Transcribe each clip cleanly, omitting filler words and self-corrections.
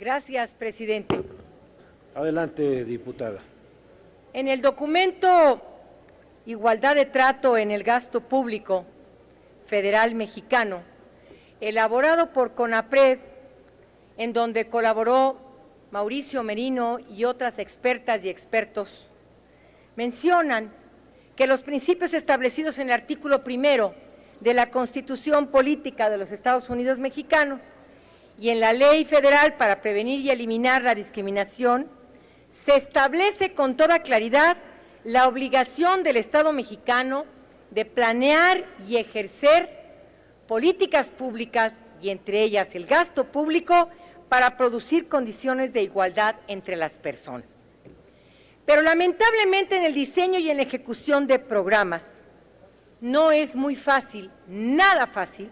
Gracias, presidente. Adelante, diputada. En el documento Igualdad de trato en el gasto público federal mexicano, elaborado por CONAPRED, en donde colaboró Mauricio Merino y otras expertas y expertos, mencionan que los principios establecidos en el artículo 1 de la Constitución Política de los Estados Unidos Mexicanos y en la Ley Federal para prevenir y eliminar la discriminación, se establece con toda claridad la obligación del Estado mexicano de planear y ejercer políticas públicas y entre ellas el gasto público para producir condiciones de igualdad entre las personas. Pero lamentablemente en el diseño y en la ejecución de programas no es muy fácil, nada fácil,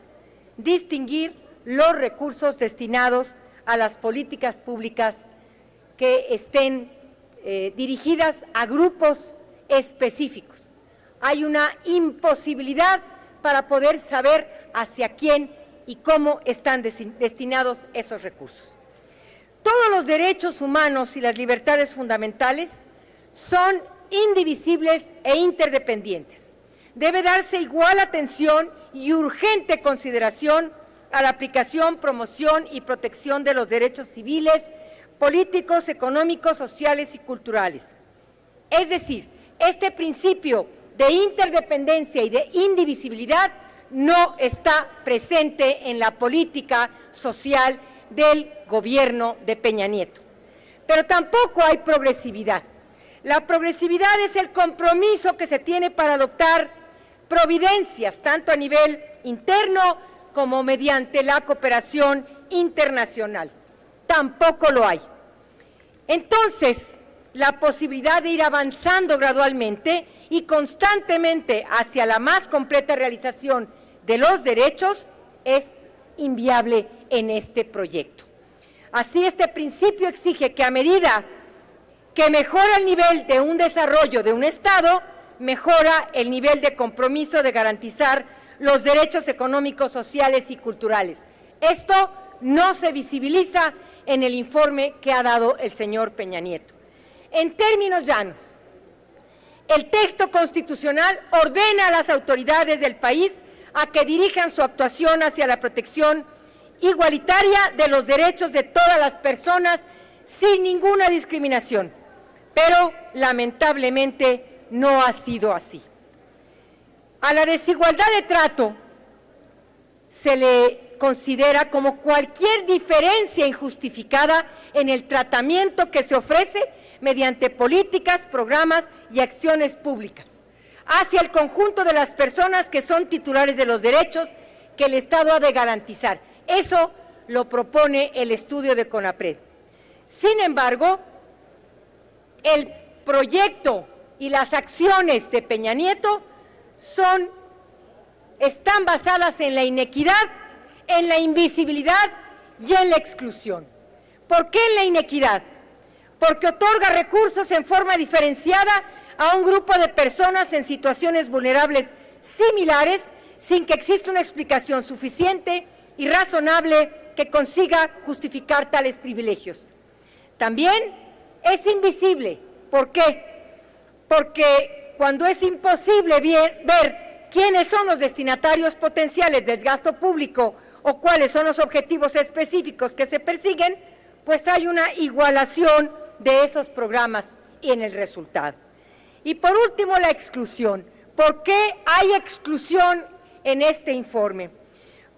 distinguir los recursos destinados a las políticas públicas que estén dirigidas a grupos específicos. Hay una imposibilidad para poder saber hacia quién y cómo están destinados esos recursos. Todos los derechos humanos y las libertades fundamentales son indivisibles e interdependientes. Debe darse igual atención y urgente consideración a la aplicación, promoción y protección de los derechos civiles, políticos, económicos, sociales y culturales. Es decir, este principio de interdependencia y de indivisibilidad no está presente en la política social del gobierno de Peña Nieto. Pero tampoco hay progresividad. La progresividad es el compromiso que se tiene para adoptar providencias, tanto a nivel interno como mediante la cooperación internacional. Tampoco lo hay. Entonces, la posibilidad de ir avanzando gradualmente y constantemente hacia la más completa realización de los derechos es inviable en este proyecto. Así, este principio exige que a medida que mejora el nivel de un desarrollo de un Estado, mejora el nivel de compromiso de garantizar los derechos económicos, sociales y culturales. Esto no se visibiliza en el informe que ha dado el señor Peña Nieto. En términos llanos, el texto constitucional ordena a las autoridades del país a que dirijan su actuación hacia la protección igualitaria de los derechos de todas las personas sin ninguna discriminación, pero lamentablemente no ha sido así. A la desigualdad de trato se le considera como cualquier diferencia injustificada en el tratamiento que se ofrece mediante políticas, programas y acciones públicas hacia el conjunto de las personas que son titulares de los derechos que el Estado ha de garantizar. Eso lo propone el estudio de CONAPRED. Sin embargo, el proyecto y las acciones de Peña Nieto están basadas en la inequidad, en la invisibilidad y en la exclusión. ¿Por qué en la inequidad? Porque otorga recursos en forma diferenciada a un grupo de personas en situaciones vulnerables similares, sin que exista una explicación suficiente y razonable que consiga justificar tales privilegios. También es invisible. ¿Por qué? Porque cuando es imposible ver quiénes son los destinatarios potenciales del gasto público o cuáles son los objetivos específicos que se persiguen, pues hay una igualación de esos programas y en el resultado. Y por último, la exclusión. ¿Por qué hay exclusión en este informe?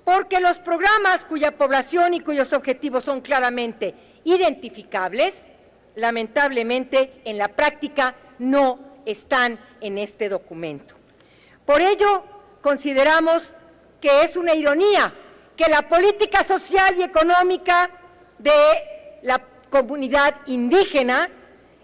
Porque los programas cuya población y cuyos objetivos son claramente identificables, lamentablemente en la práctica no están en este documento. Por ello, consideramos que es una ironía que la política social y económica de la comunidad indígena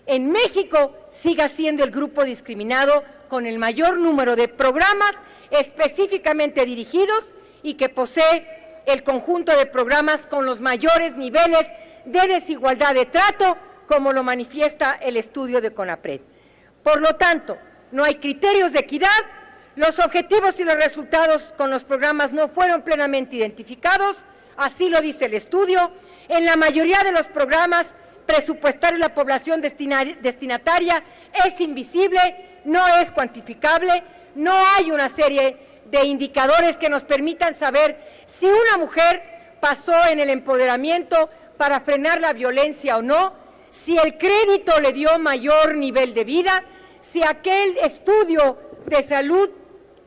en México siga siendo el grupo discriminado con el mayor número de programas específicamente dirigidos y que posee el conjunto de programas con los mayores niveles de desigualdad de trato, como lo manifiesta el estudio de CONAPRED. Por lo tanto, no hay criterios de equidad, los objetivos y los resultados con los programas no fueron plenamente identificados, así lo dice el estudio. En la mayoría de los programas presupuestarios la población destinataria es invisible, no es cuantificable, no hay una serie de indicadores que nos permitan saber si una mujer pasó en el empoderamiento para frenar la violencia o no, si el crédito le dio mayor nivel de vida, si aquel estudio de salud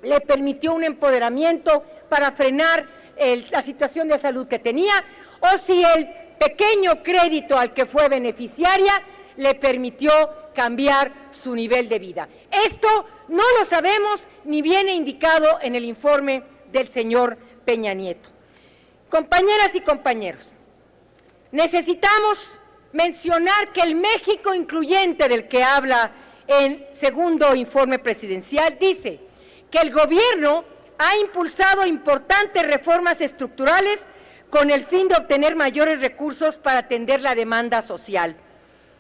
le permitió un empoderamiento para frenar la situación de salud que tenía, o si el pequeño crédito al que fue beneficiaria le permitió cambiar su nivel de vida. Esto no lo sabemos ni viene indicado en el informe del señor Peña Nieto. Compañeras y compañeros, necesitamos mencionar que el México incluyente del que habla el segundo informe presidencial dice que el gobierno ha impulsado importantes reformas estructurales con el fin de obtener mayores recursos para atender la demanda social.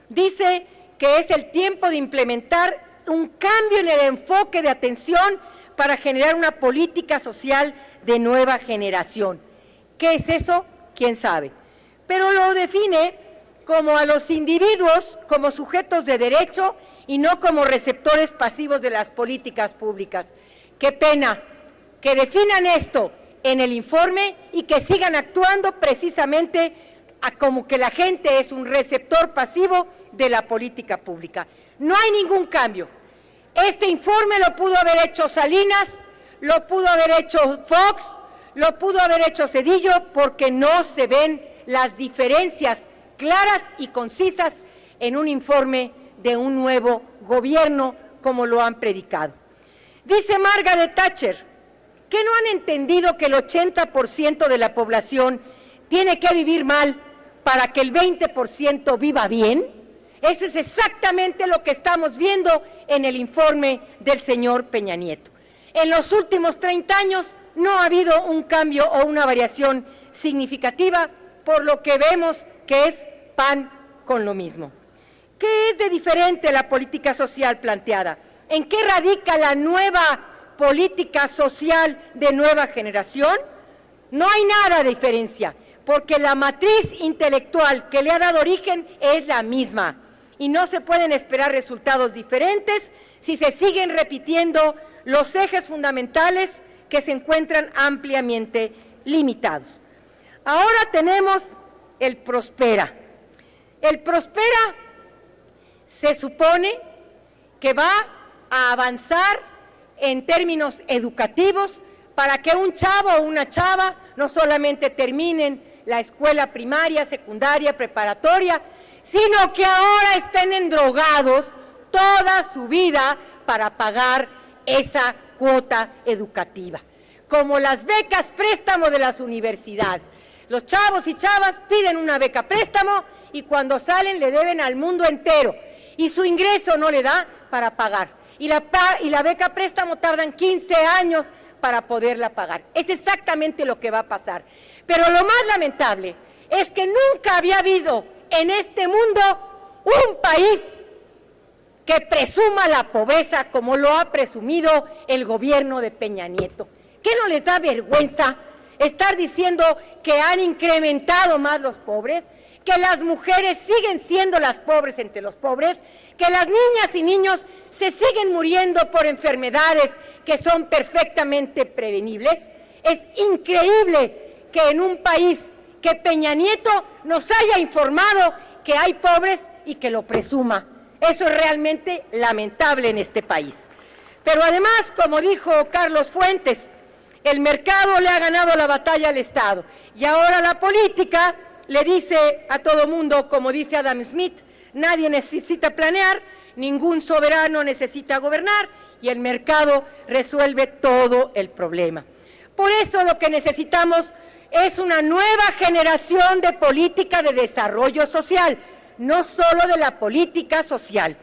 Dice que es el tiempo de implementar un cambio en el enfoque de atención para generar una política social de nueva generación. ¿Qué es eso? ¿Quién sabe? Pero lo define como a los individuos como sujetos de derecho y no como receptores pasivos de las políticas públicas. Qué pena que definan esto en el informe y que sigan actuando precisamente como que la gente es un receptor pasivo de la política pública. No hay ningún cambio. Este informe lo pudo haber hecho Salinas, lo pudo haber hecho Fox, lo pudo haber hecho Zedillo, porque no se ven las diferencias claras y concisas en un informe de un nuevo gobierno como lo han predicado. Dice Margaret Thatcher que no han entendido que el 80% de la población tiene que vivir mal para que el 20% viva bien. Eso es exactamente lo que estamos viendo en el informe del señor Peña Nieto. En los últimos 30 años no ha habido un cambio o una variación significativa, por lo que vemos que es pan con lo mismo. ¿Qué es de diferente la política social planteada? ¿En qué radica la nueva política social de nueva generación? No hay nada de diferencia, porque la matriz intelectual que le ha dado origen es la misma y no se pueden esperar resultados diferentes si se siguen repitiendo los ejes fundamentales que se encuentran ampliamente limitados. Ahora tenemos el Prospera. El Prospera se supone que va a avanzar en términos educativos para que un chavo o una chava no solamente terminen la escuela primaria, secundaria, preparatoria, sino que ahora estén endrogados toda su vida para pagar esa cuota educativa. Como las becas préstamo de las universidades. Los chavos y chavas piden una beca préstamo y cuando salen le deben al mundo entero y su ingreso no le da para pagar. Y la beca préstamo tardan 15 años para poderla pagar. Es exactamente lo que va a pasar. Pero lo más lamentable es que nunca había habido en este mundo un país que presuma la pobreza como lo ha presumido el gobierno de Peña Nieto. ¿Qué no les da vergüenza estar diciendo que han incrementado más los pobres, que las mujeres siguen siendo las pobres entre los pobres, que las niñas y niños se siguen muriendo por enfermedades que son perfectamente prevenibles? Es increíble que en un país que Peña Nieto nos haya informado que hay pobres y que lo presuma. Eso es realmente lamentable en este país. Pero además, como dijo Carlos Fuentes, el mercado le ha ganado la batalla al Estado y ahora la política le dice a todo mundo, como dice Adam Smith, nadie necesita planear, ningún soberano necesita gobernar y el mercado resuelve todo el problema. Por eso lo que necesitamos es una nueva generación de política de desarrollo social, no solo de la política social.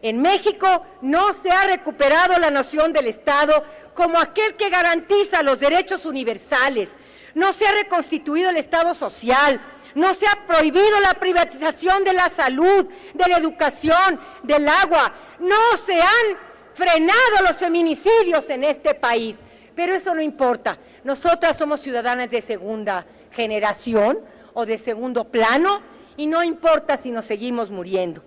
En México no se ha recuperado la noción del Estado como aquel que garantiza los derechos universales, no se ha reconstituido el Estado social, no se ha prohibido la privatización de la salud, de la educación, del agua, no se han frenado los feminicidios en este país, pero eso no importa. Nosotras somos ciudadanas de segunda generación, o de segundo plano, y no importa si nos seguimos muriendo.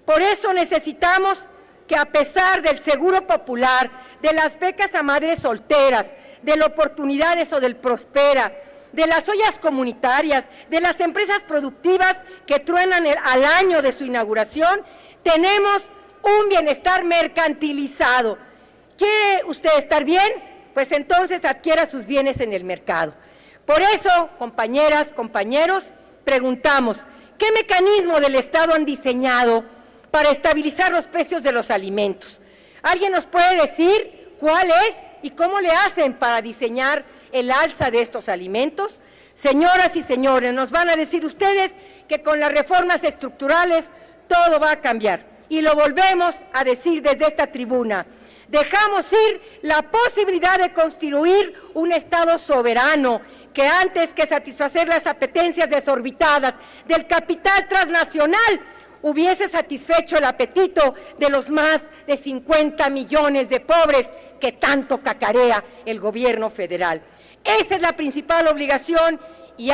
Por eso necesitamos que, a pesar del Seguro Popular, de las becas a madres solteras, de las oportunidades o del Prospera, de las ollas comunitarias, de las empresas productivas que truenan al año de su inauguración, tenemos un bienestar mercantilizado. ¿Quiere usted estar bien? Pues entonces adquiera sus bienes en el mercado. Por eso, compañeras, compañeros, preguntamos, ¿qué mecanismo del Estado han diseñado para estabilizar los precios de los alimentos? ¿Alguien nos puede decir cuál es y cómo le hacen para diseñar el alza de estos alimentos? Señoras y señores, nos van a decir ustedes que con las reformas estructurales todo va a cambiar. Y lo volvemos a decir desde esta tribuna. Dejamos ir la posibilidad de construir un Estado soberano que, antes que satisfacer las apetencias desorbitadas del capital transnacional, hubiese satisfecho el apetito de los más de 50 millones de pobres que tanto cacarea el gobierno federal. Esa es la principal obligación y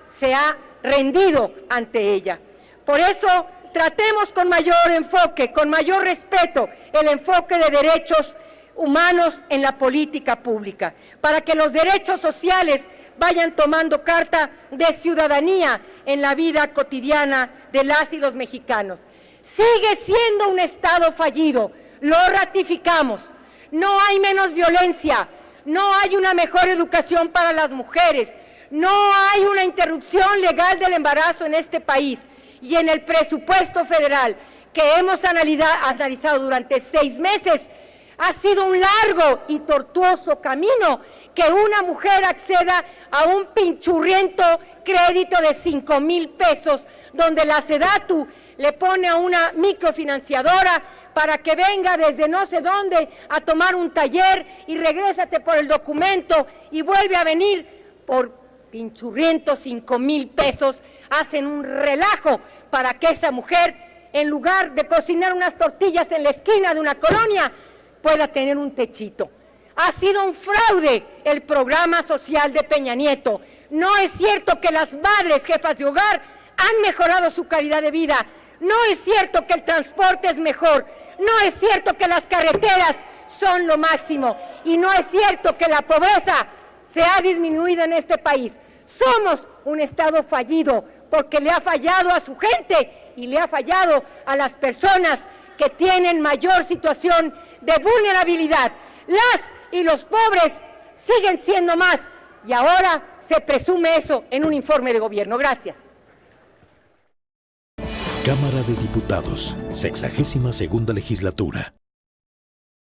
se ha rendido ante ella. Por eso, tratemos con mayor enfoque, con mayor respeto, el enfoque de derechos humanos en la política pública, para que los derechos sociales vayan tomando carta de ciudadanía en la vida cotidiana de las y los mexicanos. Sigue siendo un Estado fallido, lo ratificamos. No hay menos violencia, no hay una mejor educación para las mujeres, no hay una interrupción legal del embarazo en este país. Y en el presupuesto federal que hemos analizado durante 6 meses, ha sido un largo y tortuoso camino que una mujer acceda a un pinchurriento crédito de 5,000 pesos, donde la SEDATU le pone a una microfinanciadora para que venga desde no sé dónde a tomar un taller y regrésate por el documento y vuelve a venir por pinchurrientos 5,000 pesos. Hacen un relajo para que esa mujer, en lugar de cocinar unas tortillas en la esquina de una colonia, pueda tener un techito. Ha sido un fraude el programa social de Peña Nieto. No es cierto que las madres jefas de hogar han mejorado su calidad de vida. No es cierto que el transporte es mejor. No es cierto que las carreteras son lo máximo. Y no es cierto que la pobreza se ha disminuido en este país. Somos un Estado fallido porque le ha fallado a su gente y le ha fallado a las personas que tienen mayor situación de vulnerabilidad. Las y los pobres siguen siendo más y ahora se presume eso en un informe de gobierno. Gracias. Cámara de Diputados, 62ª legislatura.